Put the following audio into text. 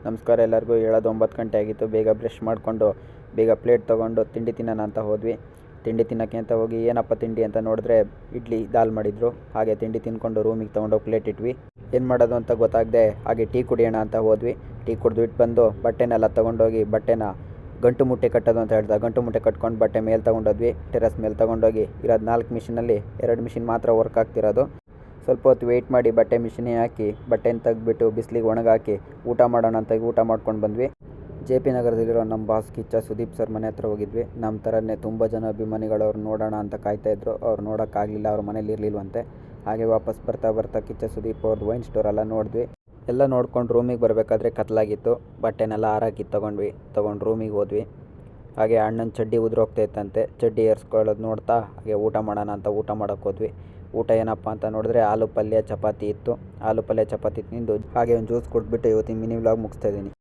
ನಮಸ್ಕಾರ ಎಲ್ಲರಿಗೂ. ಹೇಳೋದು 9 ಗಂಟೆ ಆಗಿತ್ತು. ಬೇಗ ಬ್ರಷ್ ಮಾಡಿಕೊಂಡು ಬೇಗ ಪ್ಲೇಟ್ ತೊಗೊಂಡು ತಿಂಡಿ ತಿನ್ನೋಣ ಅಂತ ಹೋದ್ವಿ. ತಿಂಡಿ ತಿನ್ನೋಕ್ಕೆ ಅಂತ ಹೋಗಿ ಏನಪ್ಪ ತಿಂಡಿ ಅಂತ ನೋಡಿದ್ರೆ ಇಡ್ಲಿ ದಾಲ್ ಮಾಡಿದರು. ಹಾಗೆ ತಿಂಡಿ ತಿಂದ್ಕೊಂಡು ರೂಮಿಗೆ ತೊಗೊಂಡೋಗಿ ಪ್ಲೇಟ್ ಇಟ್ವಿ. ಏನು ಮಾಡೋದು ಅಂತ ಗೊತ್ತಾಗದೆ ಹಾಗೆ ಟೀ ಕುಡಿಯೋಣ ಅಂತ ಹೋದ್ವಿ. ಟೀ ಕುಡಿದ್ಬಿಟ್ಟು ಬಂದು ಬಟ್ಟೆನೆಲ್ಲ ತೊಗೊಂಡೋಗಿ ಬಟ್ಟೆನ ಗಂಟು ಮುಟ್ಟೆ ಕಟ್ಟೋದು ಅಂತ ಹೇಳ್ದ. ಗಂಟು ಮುಟ್ಟೆ ಕಟ್ಕೊಂಡು ಬಟ್ಟೆ ಮೇಲೆ ತೊಗೊಂಡೋದ್ವಿ. ಟೆರಸ್ ಮೇಲೆ ತೊಗೊಂಡೋಗಿ ಇರೋದು 4 ಮಿಷಿನಲ್ಲಿ 2 ಮಿಷಿನ್ ಮಾತ್ರ ವರ್ಕ್ ಆಗ್ತಿರೋದು. ಸ್ವಲ್ಪ ಹೊತ್ತು ವೆಯ್ಟ್ ಮಾಡಿ ಬಟ್ಟೆ ಮಿಷಿನಿಗೆ ಹಾಕಿ ಬಟ್ಟೆನ ತೆಗೆದ್ಬಿಟ್ಟು ಬಿಸಿಲಿಗೆ ಒಣಗಾಕಿ ಊಟ ಮಾಡೋಣ ಅಂತ ಊಟ ಮಾಡ್ಕೊಂಡು ಬಂದ್ವಿ. JP ನಗರದಲ್ಲಿರೋ ನಮ್ಮ ಬಾಸ್ ಕಿಚ್ಚ ಸುದೀಪ್ ಸರ್ ಮನೆ ಹತ್ರ ಹೋಗಿದ್ವಿ. ನಮ್ಮ ಥರನೇ ತುಂಬ ಜನ ಅಭಿಮಾನಿಗಳು ಅವ್ರು ನೋಡೋಣ ಅಂತ ಕಾಯ್ತಾಯಿದ್ರು. ಅವ್ರು ನೋಡೋಕ್ಕಾಗಲಿಲ್ಲ, ಅವ್ರ ಮನೇಲಿ ಇರಲಿಲ್ವಂತೆ. ಹಾಗೆ ವಾಪಸ್ ಬರ್ತಾ ಕಿಚ್ಚ ಸುದೀಪ್ ಅವ್ರದ್ದು ವೈನ್ ಸ್ಟೋರೆಲ್ಲ ನೋಡಿದ್ವಿ. ಎಲ್ಲ ನೋಡ್ಕೊಂಡು ರೂಮಿಗೆ ಬರಬೇಕಾದ್ರೆ ಕತ್ಲಾಗಿತ್ತು. ಬಟ್ಟೆನೆಲ್ಲ ಹಾರಾಕಿ ತೊಗೊಂಡು ರೂಮಿಗೆ ಹೋದ್ವಿ. ಹಾಗೆ ಅಣ್ಣನ ಚಡ್ಡಿ ಉದುರೋಗ್ತಾ ಇತ್ತಂತೆ. ಚಡ್ಡಿ ಏರ್ಸ್ಕೊಳ್ಳೋದು ನೋಡ್ತಾ ಹಾಗೆ ಊಟ ಮಾಡೋಣ ಅಂತ ಊಟ ಮಾಡೋಕ್ಕೆ ಹೋದ್ವಿ. ಊಟ ಏನಪ್ಪ ಅಂತ ನೋಡಿದ್ರೆ ಆಲೂ ಪಲ್ಯ ಚಪಾತಿ ಇತ್ತು. ಆಲೂ ಪಲ್ಯ ಚಪಾತಿ ತಿಂದು ಹಾಗೆ ಒಂದು ಜ್ಯೂಸ್ ಕುಡಿದ್ಬಿಟ್ಟು ಇವತ್ತಿನ ಮಿನಿ ವ್ಲಾಗ್ ಮುಗಿಸ್ತಾ ಇದ್ದೀನಿ.